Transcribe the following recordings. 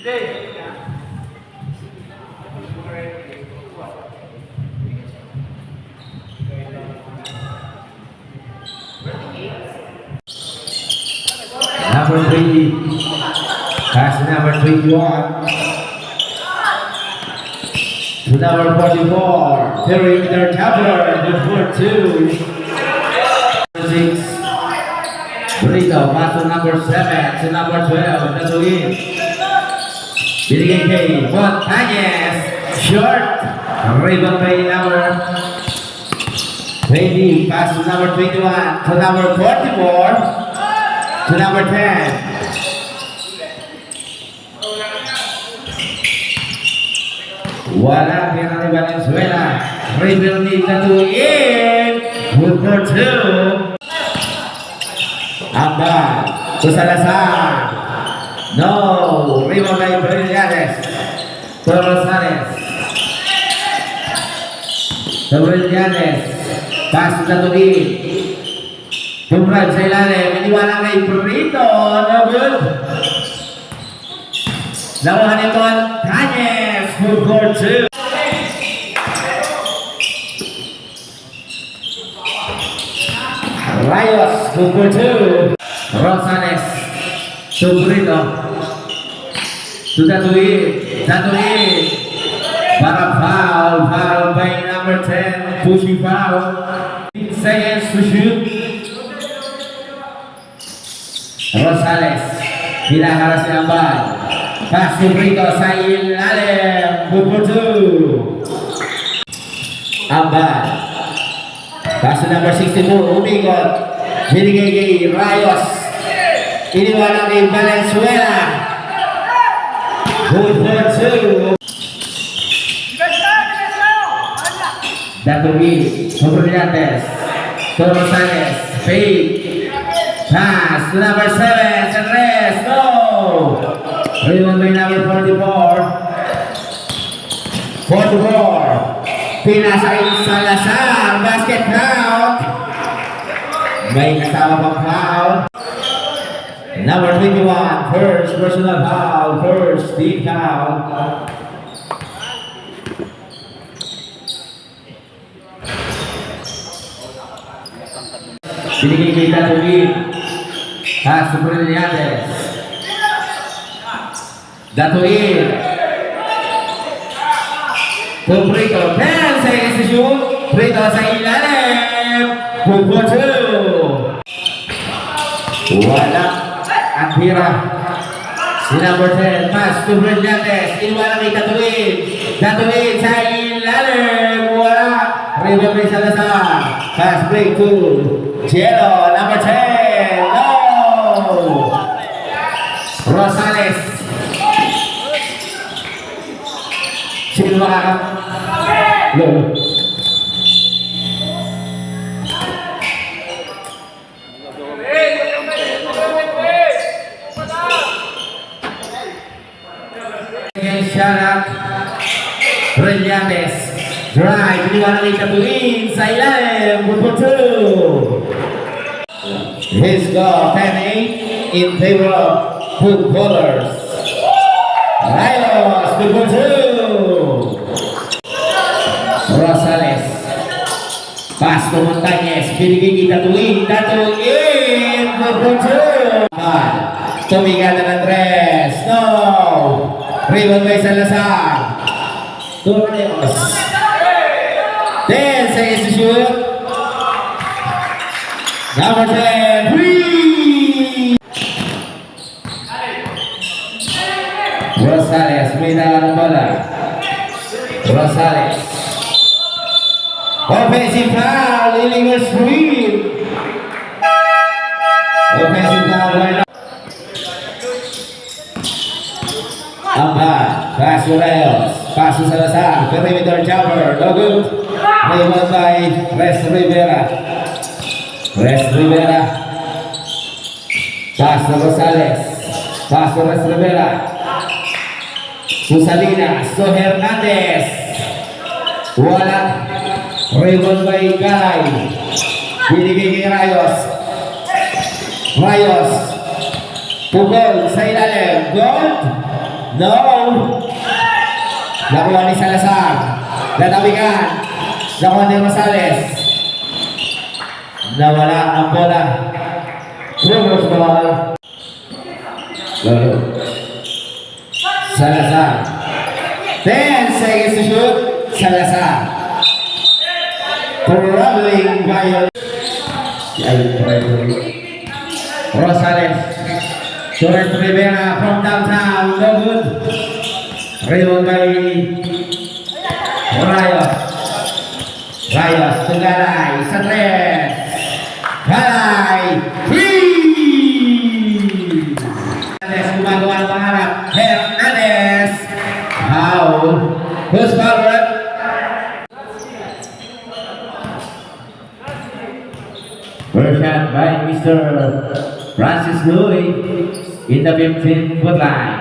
Number 3, pass to number 21. To number 44, perimeter cover, good for 2. 6, Brito, pass to number 7, to number 12, that's a win. Binigay kay Montañez, short, rebound by number 20, pass to number 21, to number 44, to number 10. Wala pira ni Valenzuela. Rebound ni Tatuin. Good for 2. Ambal. To Salazar. No. Rebound by Brillantes. To Rosales. To Brillantes. Pass to Tatuin. Tumrad sa ilalim. Iniwala kay Brito. No good. Nakuha ni Montañez. Good for 2. Rayos. Good for 2. Rosales. To Brito. To Tatuin. Tatuin. Para foul. Foul by number 10. Pushing foul. 8 seconds to shoot. Rosales. Hinaharas si Ambal. Pass to Brito sa ilalim. Good for 2. Ambal. Pass to number 62. Umigot. Binigay kay Rayos. Iniwanan kay Valenzuela. Good for 2. Datuin. Brillantes. To Rosales. Fake. Pass to number 7. Sanres. No. Rebound by number 44. 44. Pinasa kay Salazar. Basket count. May kasama pang foul. Number 21. First personal foul. First team foul. Binigay kay Tatuin. Pass to Brillantes. Tatuin. To Brito. 10 seconds to shoot. Brito sa ilalim. Good for 2. Wala. Ang tira. Si number 10. Pass to Brillantes. Inuwanan kay Tatuin. Tatuin sa ilalim. Wala. Rebound by Salazar. Pass break to Cielo. Number 10. No. Rosales. Sino makakap? Lolo. Syarat Brillantes. Drive. Iniwanan kay Tatuin sa ilalim. Good for 2. His goal 10-8 in favor of footballers. Rayos. Good for 2. Rosales. Pass to Montañez. Binigay kay Tatuin. Tatuin. Good for 2. Tumiga ng Andres. No. Rebound by Salazar. Torreos. 10 seconds to shoot. Number 10. Free. Rosales. May ng bola. Rosales. Offensive foul. Illegal screen. Offensive foul right now. Ambal. Pass to Rayos. Pass to Salazar. Perimeter jumper. No good. Rebound by Res Rivera. Res Rivera. Pass to Rosales. Pass to Res Rivera. To Salinas. To Hernandez. Wala. Rebound by Galay. Binigay kay Rayos. Rayos. Pugol sa ilalim. Gold. No! Nakuha ni Salazar. Latawigan. Nakuha ni Rosales. Nawala ang bola. Reverse ball. Lalo. Salazar. 10 seconds to shoot. Salazar. Traveling violation. Rosales. Torres Rivera from downtown. No good. Rebound by Rayos. Rayos to Galay. Sa tres. Galay. Free! Hernandez gumagawa ng pangarap. Hernandez. Foul. Who's forward? First shot by Mr. Francis Louis in the 15-foot line.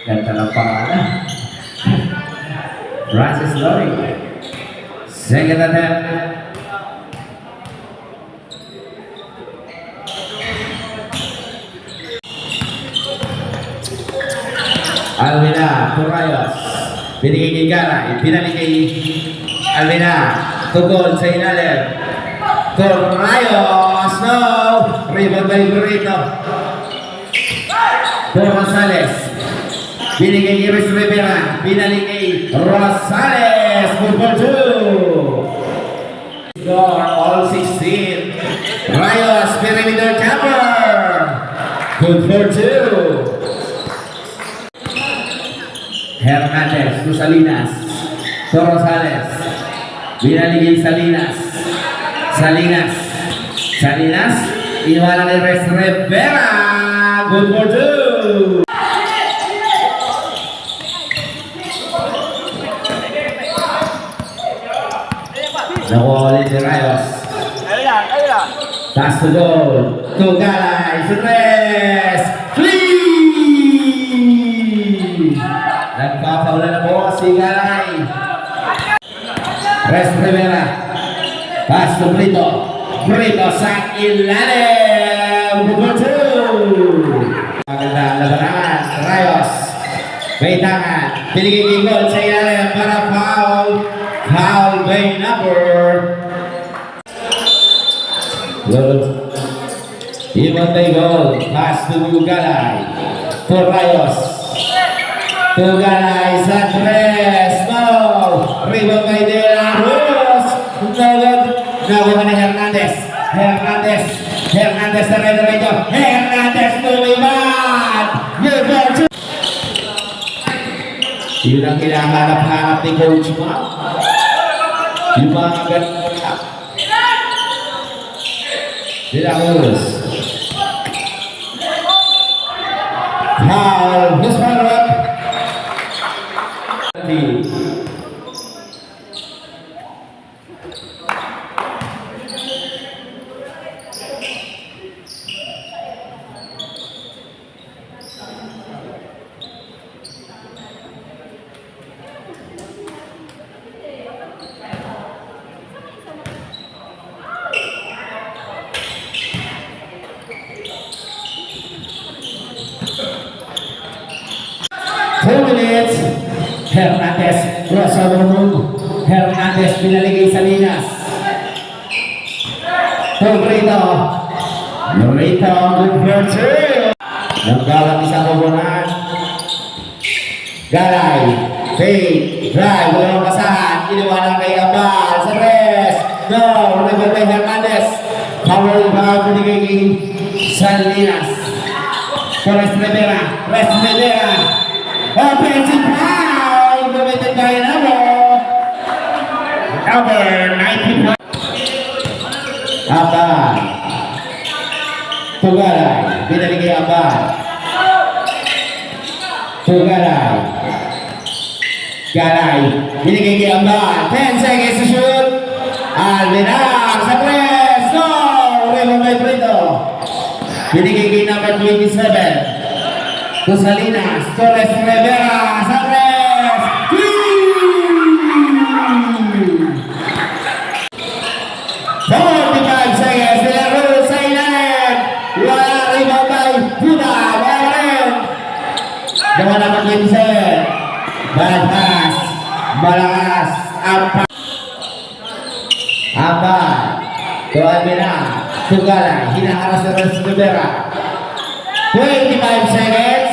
Ganda ng pangalan. Francis Louis. Second attempt. Alvina Torrayos. Binigay kay Garay. Pinalik kay Alvina. Tugol sa ilalim. Torrayos. No! Rebound by Burrito. Rosales. Binigay kay Luis Rivera. Binalik kay Rosales. Good for two. Score all 16. Rayos. Perimeter jumper. Good for two. Hernandez to Salinas. To Rosales. Binaligay Salinas. Salinas. Salinas. Inuwala ni Res Rivera. Good for two. Nakuha ulit si Rayos. Taas to goal. To Galay. Si Res. Nagpapaula na po si Galay. Res Rivera. Pass to Brito. Brito sa ilalim. Good two. Maganda ang labanan. Rayos. May tangan. Pinigiging goal sa ilalim para foul. Foul by number. Good. Iwan by goal. Pass to Galay. For Rayos. Tugalay sa tres. No! Rebound by De La Cruz. Nakuha ni Hernandez. Hernandez. Hernandez na rin rito. Hernandez lumibad. Yun ang kinahanap-hanap ni Coach Ma. Yung mga ganda. De La Cruz. Foul. This one up. 2 minutes. Hernandez, Rosa Lumug. Hernandez, pinaligay sa Linas. Lorito. Lorito, good for two. Naggalang isang kubunan. Galay. Fake. Drive. Walang basahan. Iniwanan kay Abal. Sa res. No. Rebel kay Hernandez. Power ba binigay kay Salinas. Torres Rivera. Res Rivera. Offensive foul. Gamitin kay Namo. Number 90. Abal. Tugalay. Binalik kay Abal. Tugalay. Galay. Binigay kay Abal. 10 seconds to shoot. Alvinar sa press. No! Rebound by Brito. Binigay kay number 27. To Salinas. Torres Rivera sa press. 45 seconds. Nilaro sa ilalim. Wala rebound by Buda. Wala rin. Gawa naman Vincent. Bad pass. Malakas. Ampa. Doan Mena. Tunggalan. Hinaharas na Res Rivera. 25 seconds.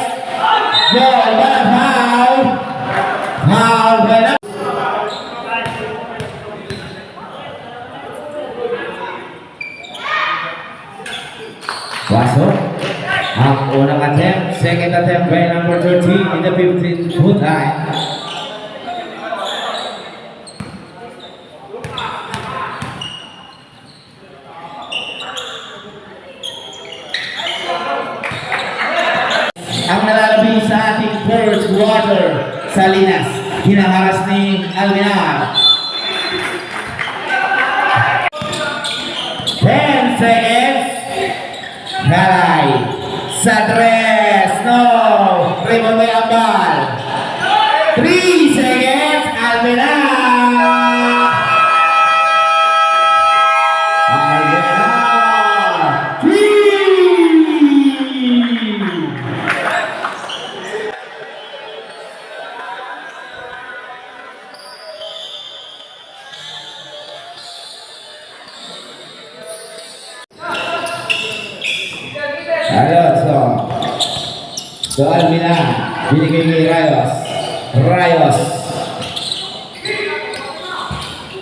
Goal. Bala foul. Foul. Bala. Pasok. Ang unang attempt, second attempt by number 13 in the 15th full time. Ang nalalabi sa ating first quarter, Salinas, hinaharas ni Alminar. 10 seconds. Galay. Sadres. No. Raymond may ambal. 3 seconds. Alminar. Alminar. 3. Alonso. Doan Mina. Binigay ni Rayos.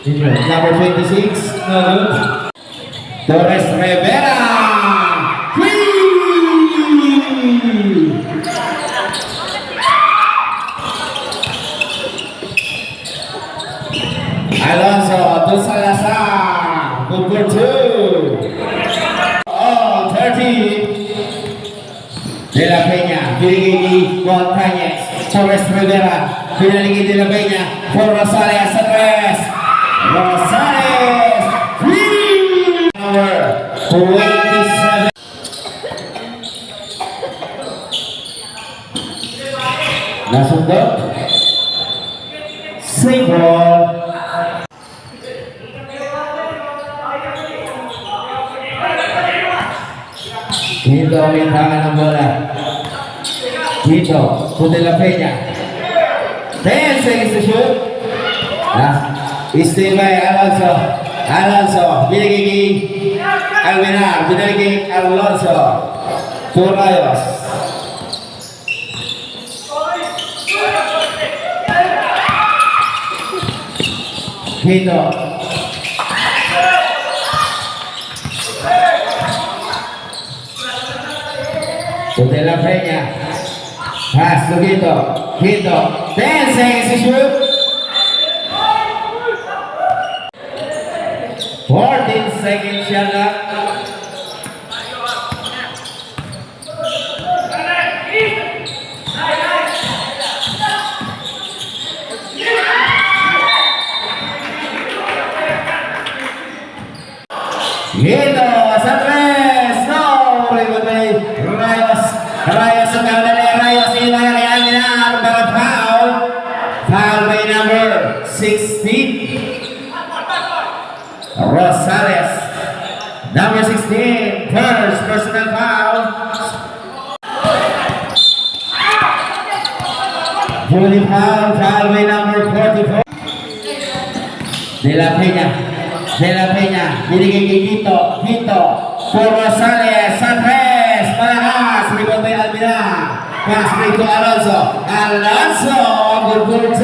Number 26. No good. Torres Rivera. Alonso. Dos Salazar. Good for 2. Oh, 30. De la Peña, Virgili Montañez, Torres Rivera, Virgili de la Peña, por Rosales, Andrés, Rosales, number 27. Nasundot, single. Dito ang bintangan ng bola. Dito, De La Peña. 10 seconds to shoot. Stay by Alonso. Binigay kay Alminar. Binigay kay Alonso. Turayos. Dito. De La Peña. Pass to Quito. 10 seconds to shoot. 14 seconds shot clock. Quito, Sandres. No, Rayos ang kawalan Rayos. Iwan kay Alminar. Para foul. Foul by number 16. Rosales. Number 16. First personal foul. Fully foul. Foul by number 44. De La Peña. Binigay kay Quito. For Rosales. Sandres. Malakas. Rebound by Alminar. Pass break to Alonso. Good for 2.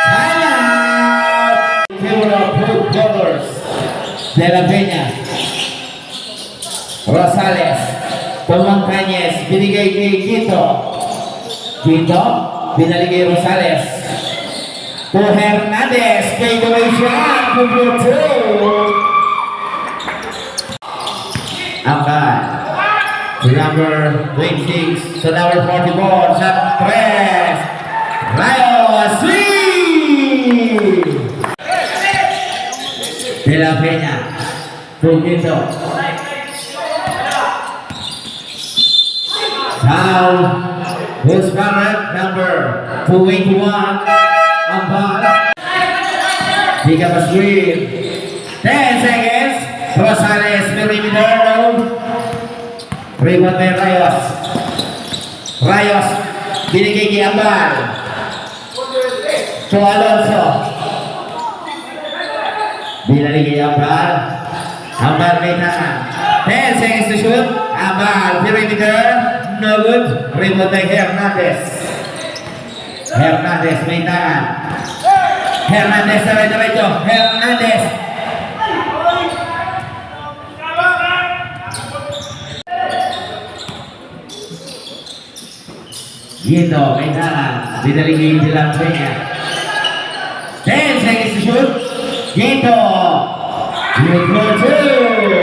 Timeout. Blue Colors. De La Peña. Rosales. Montañez. Binigay kay Quito. Binalik kay Rosales. To Hernandez. Fade away shot. Good for 2. Angkat. To number 26. So number 44. Shot 3. Rayos. De La Peña. Quito. Foul. Who's Barrett? Number 281. Angkat. Tiga screen. 10 seconds. Rosales perimeter. Rebound by Rayos. Rayos. Binigay kay Ambal. So Alonso. Binigay kay Ambal. Ambal may tangan. 10 seconds to shoot. Ambal. Perimeter. No good. Rebound by Hernandez. Hernandez may tangan. Hernandez diretso. Hernandez. Gito, may tangan. Dinaligay sila Peña. 10 seconds to shoot. Gito. Gito 2.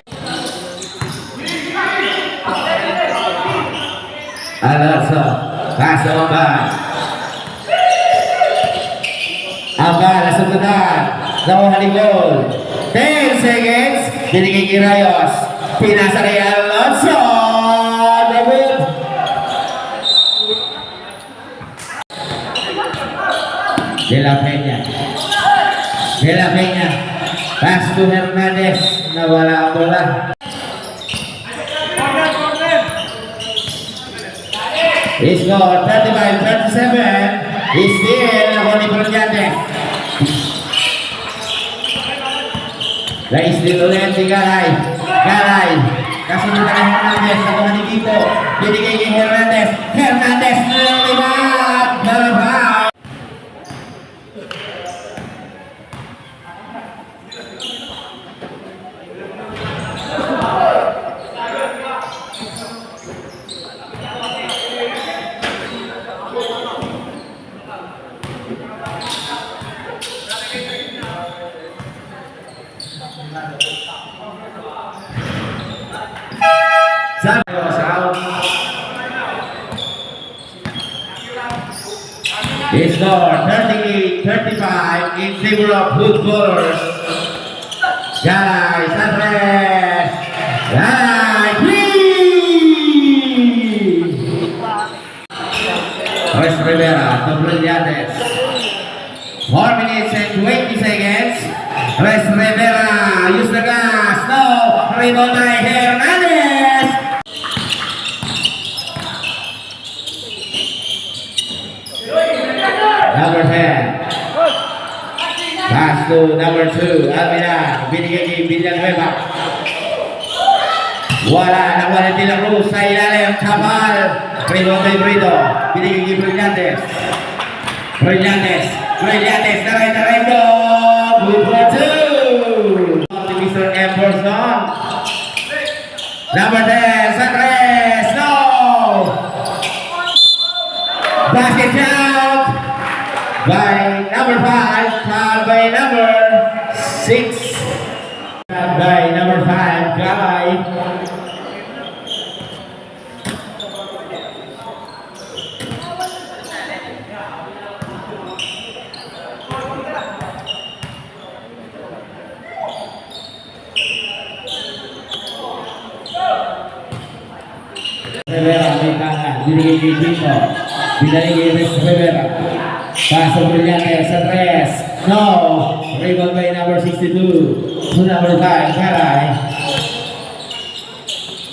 Alonso. Pass to Ambal. Ambal, nasundan. Nakuha ni goal. 10 seconds. Binigay kay Rayos. Pinasa kay Alonso. David. De La Peña. De La Peña. Pass to Hernandez. Nawala ang bola. Score 35-37. Still nakuha ni Brillantes. Still ulit si Galay. Galay. Kasunod na kay Hernandez. Nakuha ni Gito. Binigay kay Hernandez. Hernandez. Nalimat. Nalabaw. Santos out. Score 38-35 in favor of footballers. Galay, Santos. Galay, please. Reyes Rivera, to Brillantes. 4 minutes and 20 seconds. Reyes Rivera, use the gas. No, rebound by Hernandez. Number 10. Pass to number 2. Almira. Binigay kay Villanueva. Wala. Nawala De La Cruz sa ilalim. Cabal. Rebound by Brito. Binigay kay Brillantes. Brillantes. Brillantes. Taray-taray-do. Good for 2. Mr. Emerson. Number 10. Santos. No. Basket count by number 5, foul by number 6. By number 5, Galay. Rivera may tangan, binigay kay Gito. Binigay kay Rivera. Paso Brillantes sa 3. No. Rebound by number 62. To number 5, Galay.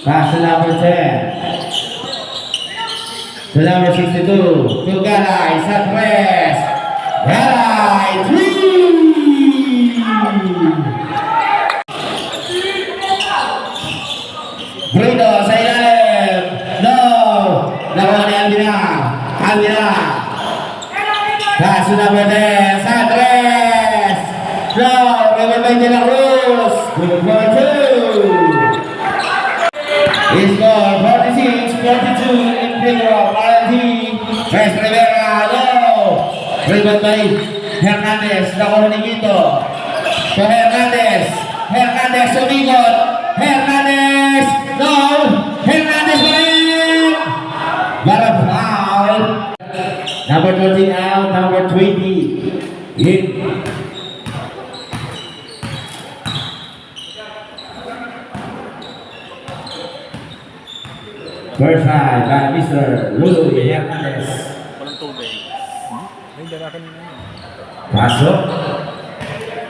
Pass to number 10. To number 62. To Galay sa 3. Galay, 3. Brito sa ilalim. No. Nakuha ni Almira. Almira. Pass to number 10, sa 3. No, rebound by De La Cruz. Good for 2. Score 46-42 in favor of RNT. Reyes Rivera, no. Rebound by Hernandez. Nakuha ni Gito. So Hernandez. Hernandez sumigot. Hernandez. No. Hernandez pa rin. Para foul. Number 13 out, number 20 in. First try by Mr. Lulu Hernandez. Pasok.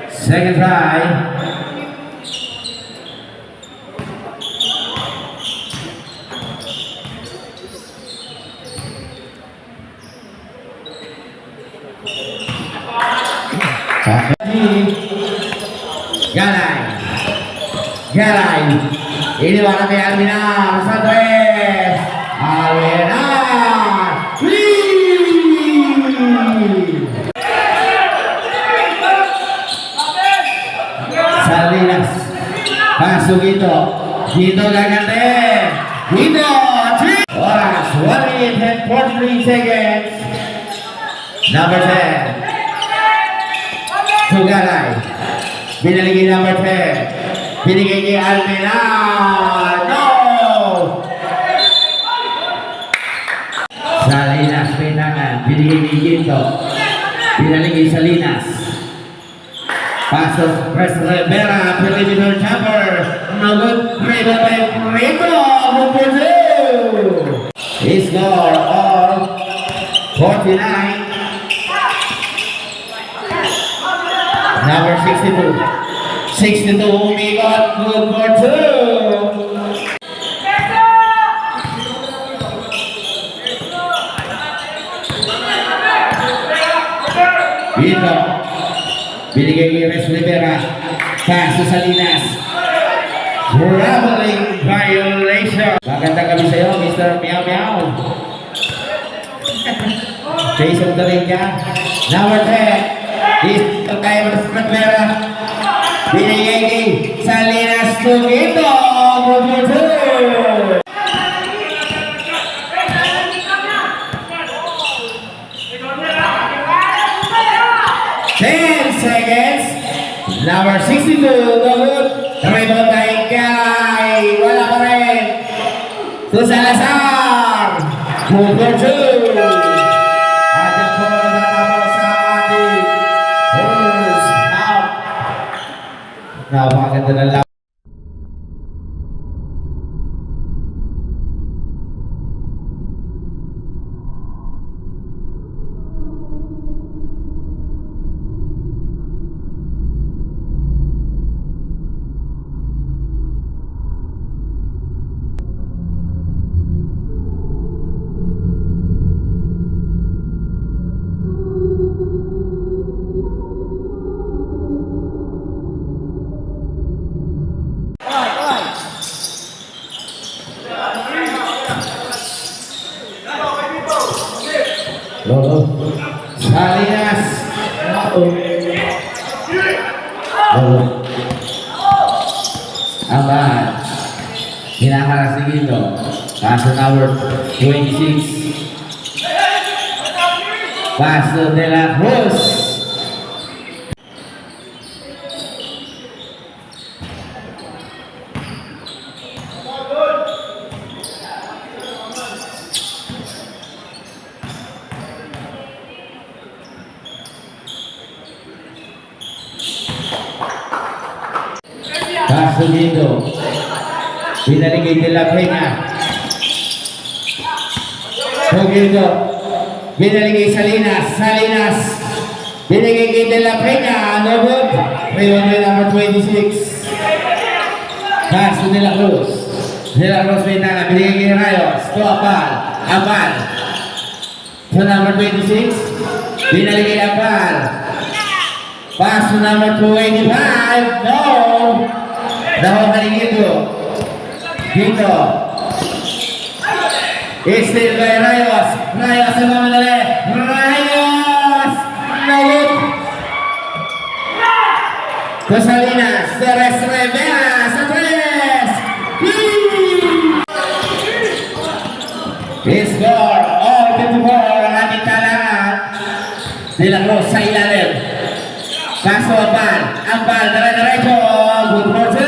Second try. Galay. Galay. Iniwanan ni Alminar. Santos. Alminar. Salinas. Pasok ito. Dito gagante. Dito. Oras. 1 minute and 43 seconds. Number 10. Tugalay. Binaligi number 10. Binigay ni Alminar. No! Salinas, pinangan. Binigay ni Ginto. Binaligi Salinas. Pasok Pres Rivera, perimeter jumper. No good. Rito by Rito. He scored all 49. Number 62. 62 umikot. Good for 2. Dito. Binigay ni Pres Rivera. Pass to Salinas. Traveling violation. Magandang gabi sa iyo, Mr. Meow Meow. Jason Doringa. Number 10. Dito kay Pres Rivera. Binigay ni Salinas to Gito. Good for 2. Seconds. Number 62, Dogut. Rebound kay Galay. Wala pa rin. To Salazar. Good for 2. At the ball na naman sa ating first out. Napakaganda na lang. Salinas. Aman. Hinaharas ni Gito. Pass to number 26. Pass to De La Cruz. Paso dito. Binaligay De La Peña. Dito. Binaligay Salinas. Salinas. Binigay kay De La Peña. No good. Rebound number 26. Paso De La Cruz. De La Cruz Ventana. Binigay kay Rayos. To Apal. Apal. To number 26. Binaligay Apal. Paso number 25. No. Dahil kali Gito. Gito. Still by Rayos. Rayos ang mamadali. Rayos! Nalit! To Salinas. Pres Rivera sa 3. He scored all 24 ang ating talangan. De La Cruz sa ilalim. Paso Apal. Apal. Dire-diretso. Good for 2.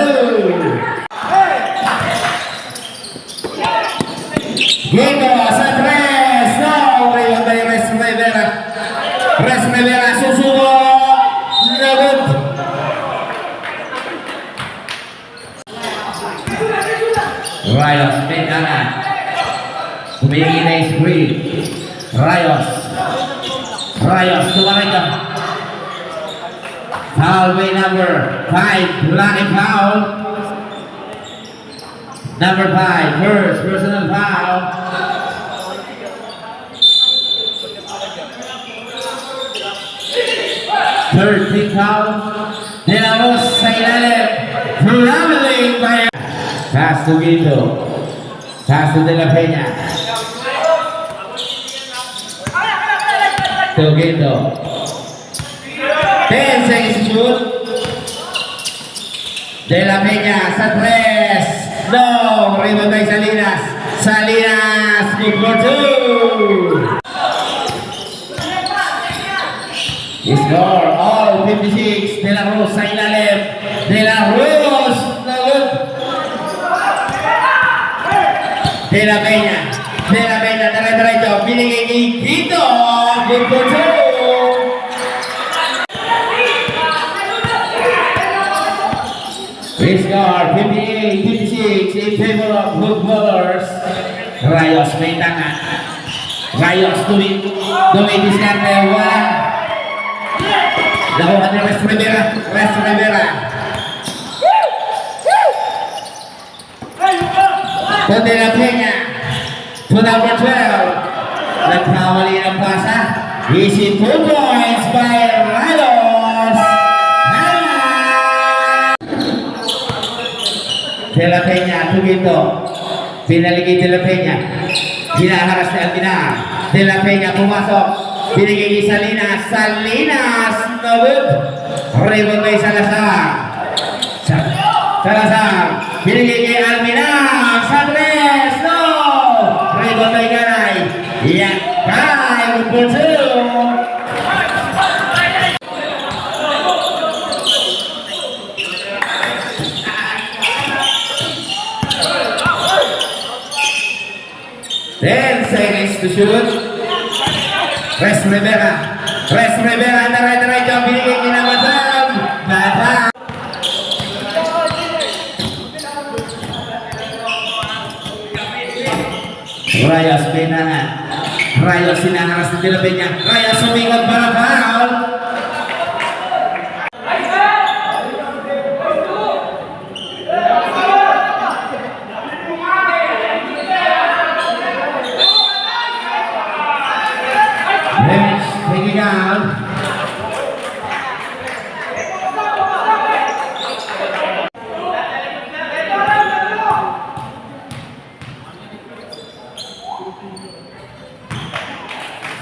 Gito sa 3. No. Rebound by Pres Rivera. Pres Rivera susubo. No good. Rayos. Ventana. Tumingin na screen. Rayos. Rayos. Tumarika. Foul by number 5. Black foul. Number 5. First personal foul. Third free count. De La Rosa sa ilalim. Traveling by pass to Guido. Pass to De La Peña. To Guido. 10 seconds to shoot. De La Peña sa 3. No! Rebound by Salinas. Salinas. Good for 2. Score all 56. De La Rosa sa ilalim. De La Rosa. No good. De La Peña. De La Peña. Diretso. Binigay ni Guido. Good for 2. We score 58-56 in favor of footballers. Rayos may tangan. Rayos dumidiskarte. Wala. Lakukan ni West Rivera. West Rivera. To De La Peña. To number 12. Nagkawali ng pasa. Easy 2 points by Rayos. De La Peña, Tugito. Pinaligay De La Peña. Hinaharas ni Alpinar. De La Peña pumasok. Binigay ni Salinas. Salinas. No good. Rebound kay Salazar. Salazar. Binigay kay Alpinar. Sandres. No. Rebound kay Garay. Yan. Garay. Good for 2. Then seconds to shoot. West Rivera. West Rivera. Diretso. Binigay ni Namatang. Matang. Rayos pinangan. Rayos sinaharas ng De La Peña. Rayos sumingot para foul. Bench taking out.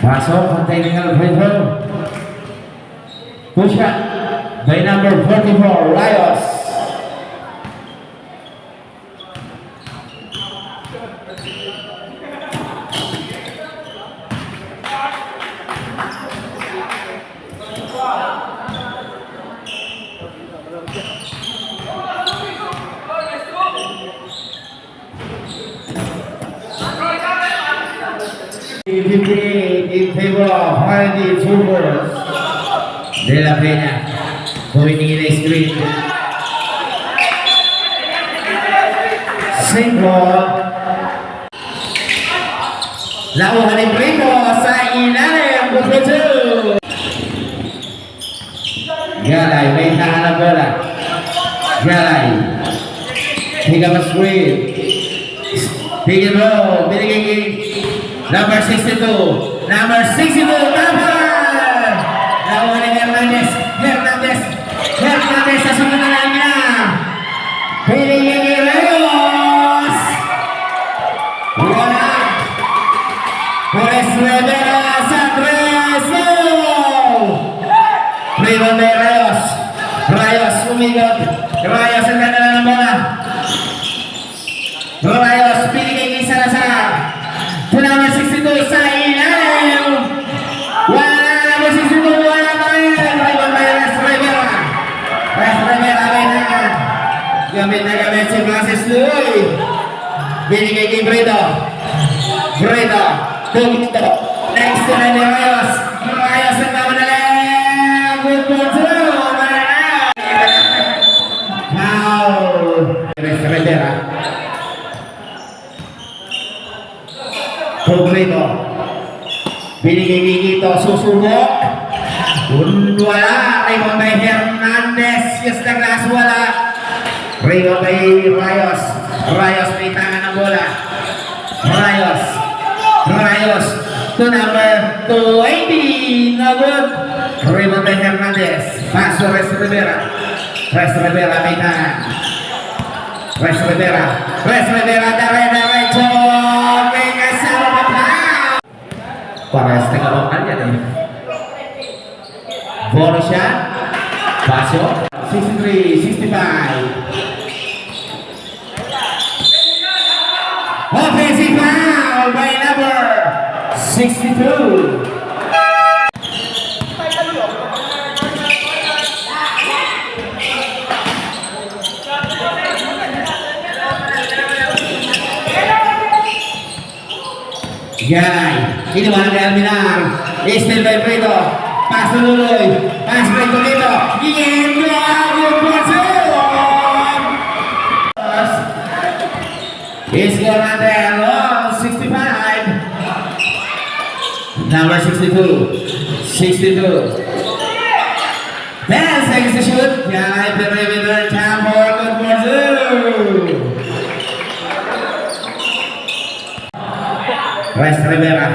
Pasok ang technical free throw. Push shot by number 44, Rayos. In favor of Hardy Troopers. De La Peña going in the screen. Single. Lakuhan ni Primo sa ilalim. Good for 2. Galay, may tangan na bola. Galay. Pick up a screen. Pick and roll. Binigay kay number 62. Number 62. Number. Lakuhan ni Hernandez. Hernandez sa sunod na lang niya. Binigay kay Rayos. Wala. Perez Rivera sa 3. Rebound by Rayos. Rayos umigot. Rayos ang ganda ng bola. Rayos binigay kay Salazar. To number 62 sa ilalim. Wala number 62. Wala pa rin. Rebound by Perez Rivera. Perez Rivera gamit na gamit si Francis Luy. Binigay kay Bredo. Tumito. Next to ni Rayos. Rayos ang namanali. Good for 2. Foul. Perez Rivera. Bredo. Binigay kay Gito. Susubok. Wala. Rebound by Hernandez. Yes, naglas. Wala. Rebound by Rayos. Rayos may tangan ng bola. Rayos to number 280. No good. Raymond Hernandez. Paso Res Rivera. Res Rivera may tahan. Res Rivera. Res Rivera dire-diretso. May kasama pa pa. Parehas na kabangan yan eh. Bonus siya. Paso. 63, 65. Offensive foul by number 62. Gay, iniwan kay Alminar. Estel by Prito. Pas Luloy. Pas Prito dito. Score natin on 65. Number 62. 62. 10 seconds to shoot. Gay, perimeter. Time for good for two. Res Rivera.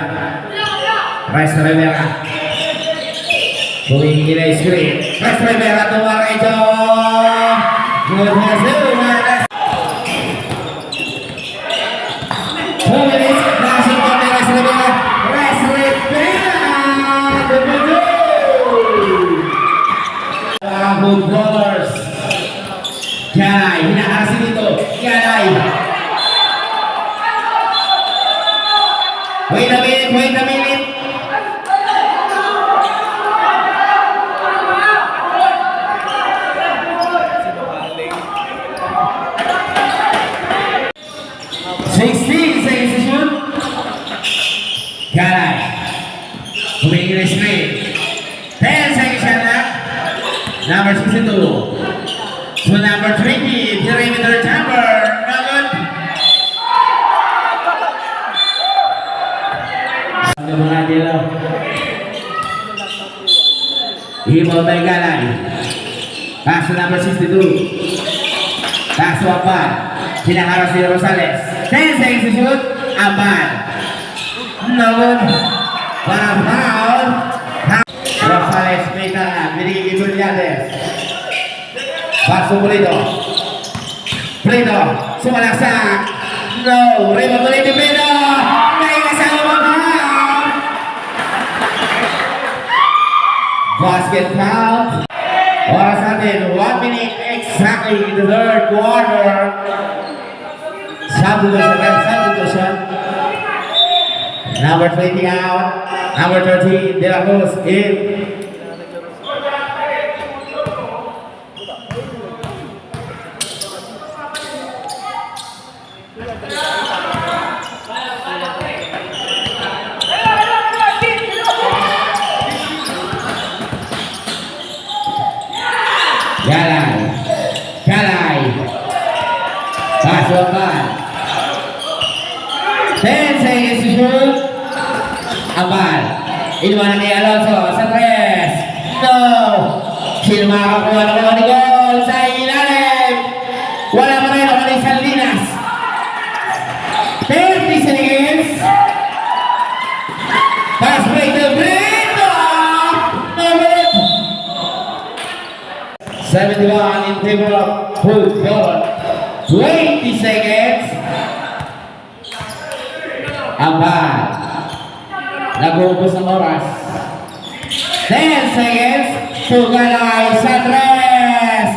Res Rivera. Humingi na screen. Res Rivera tumarecho. Good for two. 2 minutes. Langsung pa ni Res Rivera. Res Rivera. Good for two. Good ballers. Galay. Hinaharasin dito. Galay. Wait a minute, wait a minute. Galay. Humingi na screen. 10 seconds siya na. Number 62. To number 20. Perimeter jumper. No good. Ano mga dilo? Hibaw by Galay. Pass to number 62. Pass to Abad. Pinaharap si Rosales. 10 seconds to shoot. Abad. No good. Para foul. Rosales may tangan. Binigay Juliades. Pass to Prito. Prito. Sumalaksak. No. Rebound ulit ni Prito. May kasama mo. Basket count. Oras natin, 1 minute exactly in the third quarter. Substitution. Number 20 out. Number 13, De La Cruz in. Galay. Pasukan. 10 seconds to shoot. Abal. Inuwanan ni Alonso sa tres. No. Sino makakakuha ng mga gol sa ilalim? Wala pa rin ako ng Salinas. 30 seconds. Pass break to Brito. No good. 71 in favor of Hood Gold. 20 seconds. Abad. Nag-uubos ng oras. 10 seconds. Galay sa tres.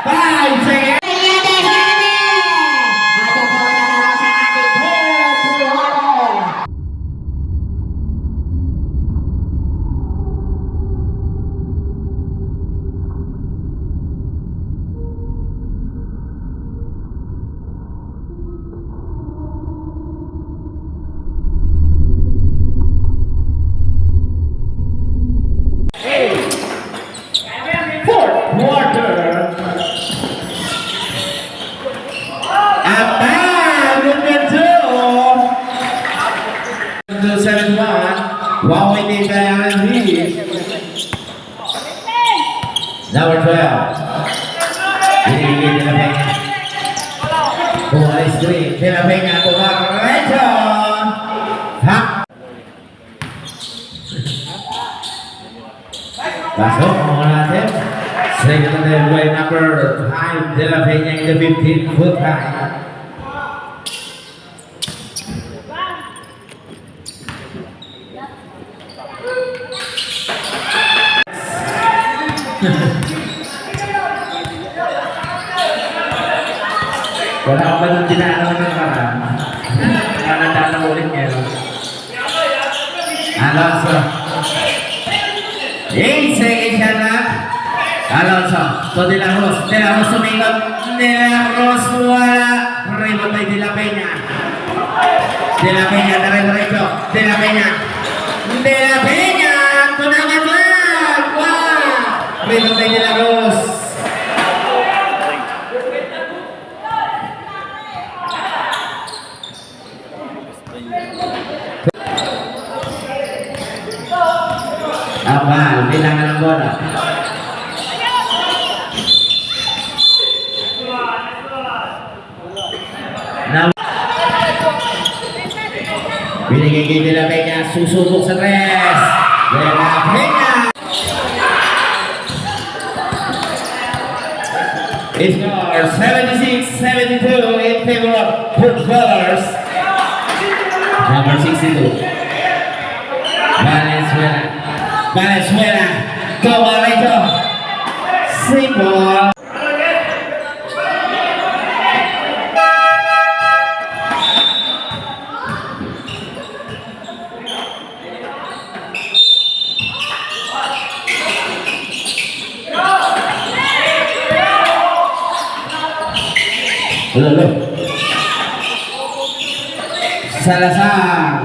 5 seconds. Number 12. Binigay nila Peña. Bumalis green. Nila Peña. Tumakrecho. Ha? Pasok ang mga natin. Seconded by number 5, De La Peña in the 15-foot high. Wala ka ba nung dinaanan ng nakaraan? Nanadala ulit niya. Alonso. 8 seconds siya na. Alonso. So De La Cruz. De La Cruz sumikot. De La Cruz wala. Rebound by De La Peña. De La Peña. Diretso. De La Peña. De La Peña. Tunangan lang. Wow. Rebound by De La Cruz. Abal, bilangan ng bola. Binigay kay De La Peña, susubok sa tres. De La Peña. Score 76-72 in favor of footballers. Number 62. Valenzuela, Cabalito, Simple. Salazar,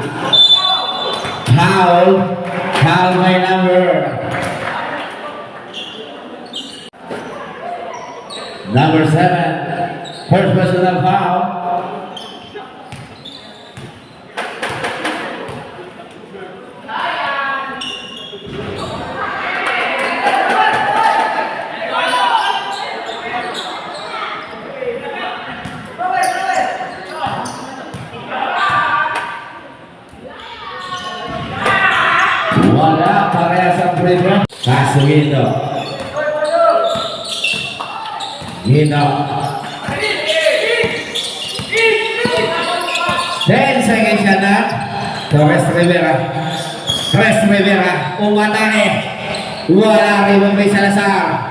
foul by number 7, first personal foul. Wala, parehas ang free throw. Kaso Gino. 10 seconds siya na. Torres Rivera. Umatake. Wala, rebound by Salazar.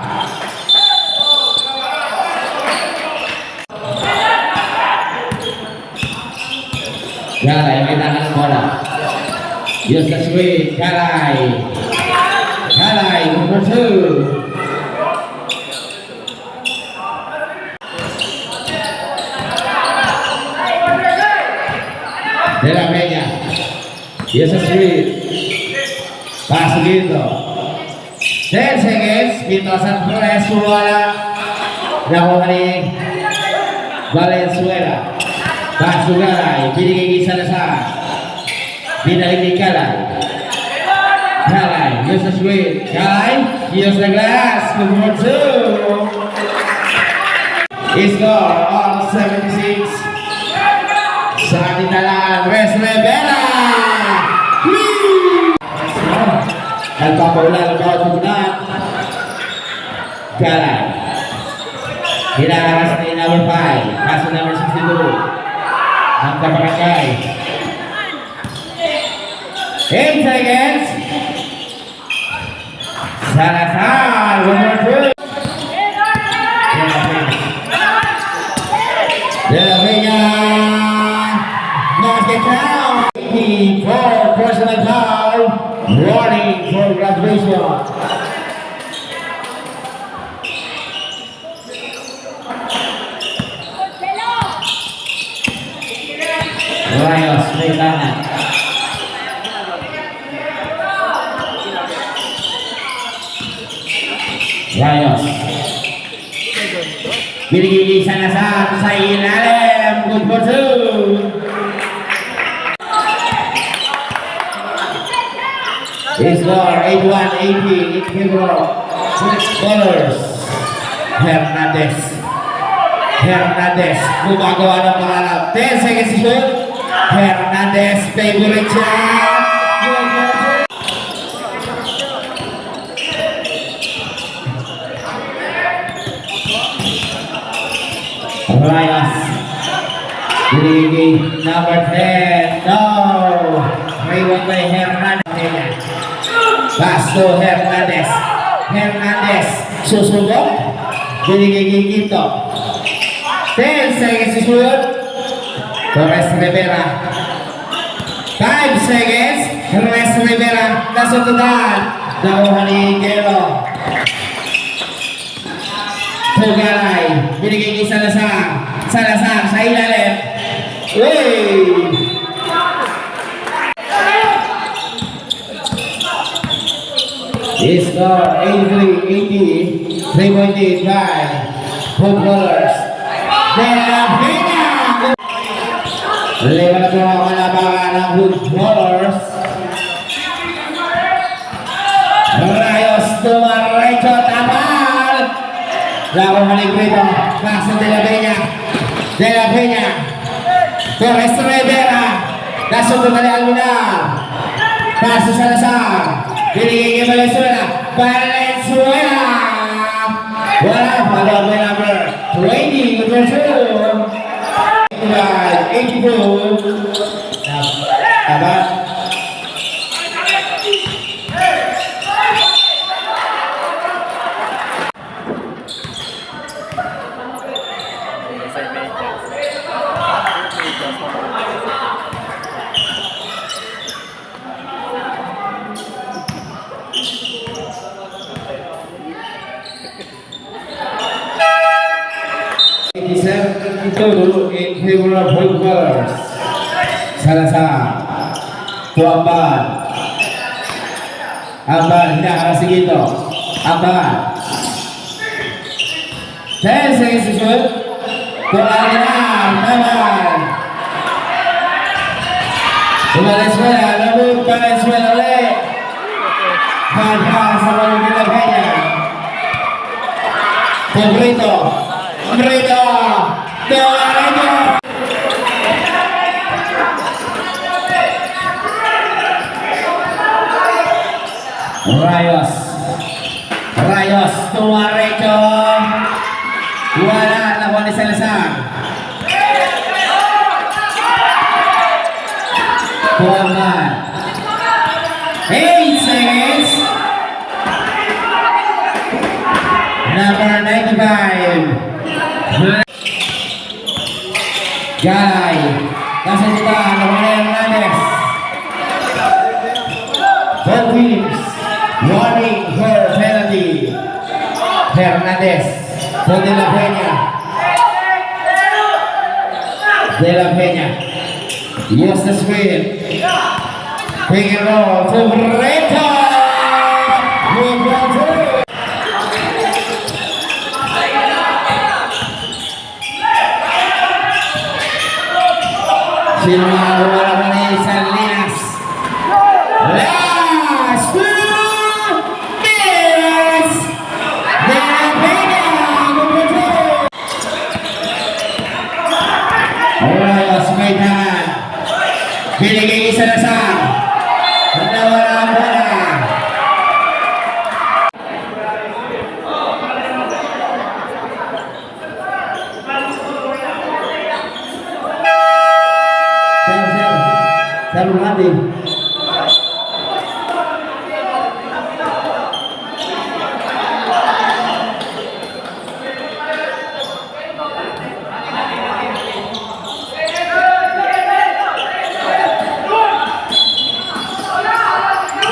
Galay, may tangan ng bola. Use the swing, Galay, number 2. De La Peña. Use the swing. Paso Gito. 10 seconds. Gito sa press. Wala. Nakuha ni Valenzuela. Paso Galay. Binigay kay Salazar. Binalik ni Galay. Use the swing. Galay. Use the glass. Number 2. Score all 76. Sa ating talaan, Res Rivera. Nagpapaula ng bawat pupunan. Galay. Hinaharas ni number 5. Kaso number 62. Ang kabarangay. 8 seconds. Salazar, number 2. De La Peña. Basket foul. 4 personal foul. Warning for graduation. Rayos, may tangan. Rayos. Binigay Salazar sa ilalim. Good for 2. Score 81-80 in favor of footballers. Hernandez. Gumagawa ng pangalap. 10 seconds to shoot. Hernandez, favorite shot. Rayas. Binigay number 10. No. Raywan by Hernandez. Pass to Hernandez. Hernandez. Susubok. Binigay Quito. 10 seconds to shoot. Torres Rivera. 5 seconds. Torres Rivera. Nasutudan. Nakuha ni Gero. Tugalay. Binigay kay Salazar. Salazar sa ilalim. Uy! Score 83-80. 3.8 by footballers. De La Peña. Lewa na po ang malabangan ng footballers. Rayos dumaretso tapal. Lago Maligrito. Paso De La Peña. De La Peña. Torres Rivera. Nasundo na ni Alminar. Paso Salazar. Binigay kay Valenzuela. Valenzuela. Wala. Follow by number 20. Number 2. 82. Taba. Dulu in favor of footballers. Salazar to Ambar. Ambar tidak arah segitu. Ambar 10 seconds to shoot. To Alminar. Ambar Valenzuela. Namun Valenzuela oleh Barca sama De La Peña. Brito. Brito. Rayos. Rayos Tumarecho. Wala nakuha ni Salazar. Tuaman. 8 seconds. Number 95. Galay. Nasa kita. Nakuha Hernandez. Both teams warning for penalty. Hernandez for De La Peña. De La Peña. Use the screen. Pick and roll to Brito. Sinumalo ni Salinas. Last 2 minutes. De La Peña. Rayos may tangan. Binigay isa na sa nawala ang bola. Sir Mati.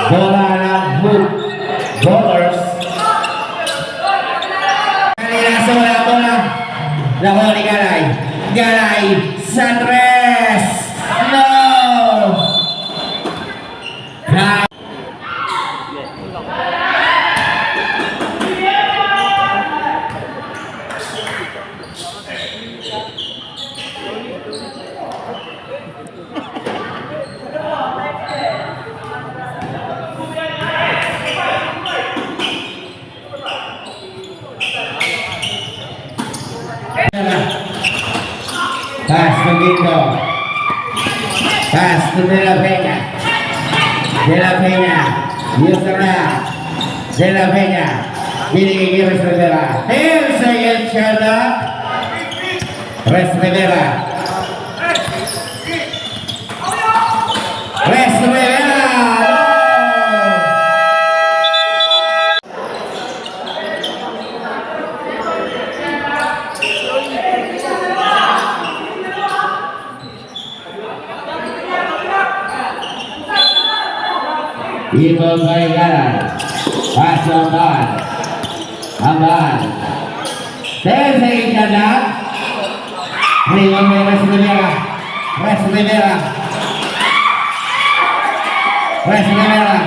Bola ng footballers. Kanina sa wala bola. Nakuha ni Galay. Galay. Sandres. No! Pass to Guido. Pass to De La Peña. De La Peña. Yusra. De La Peña. Binigay kay Rivera. 10 seconds shot. Res Rivera. Res Rivera. Ibang Bayaran. Pasokan. Amban. Tersa Isyada. Riwan Res Rivera. Res Rivera. Res Rivera.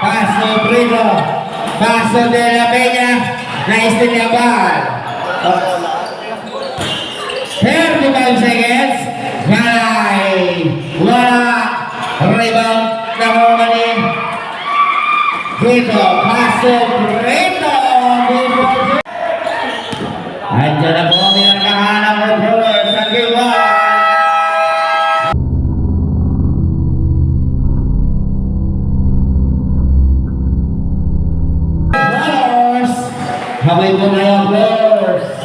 Paso Brito. Paso de la Peña. Nice to the ball. 35 seconds. Galay. Wala. Rebound. Namumani. Brito. Paso Brito. Andiyan na po ang pinakahanap ng Brewers sa game 1. Brewers. Habay po na yung Brewers.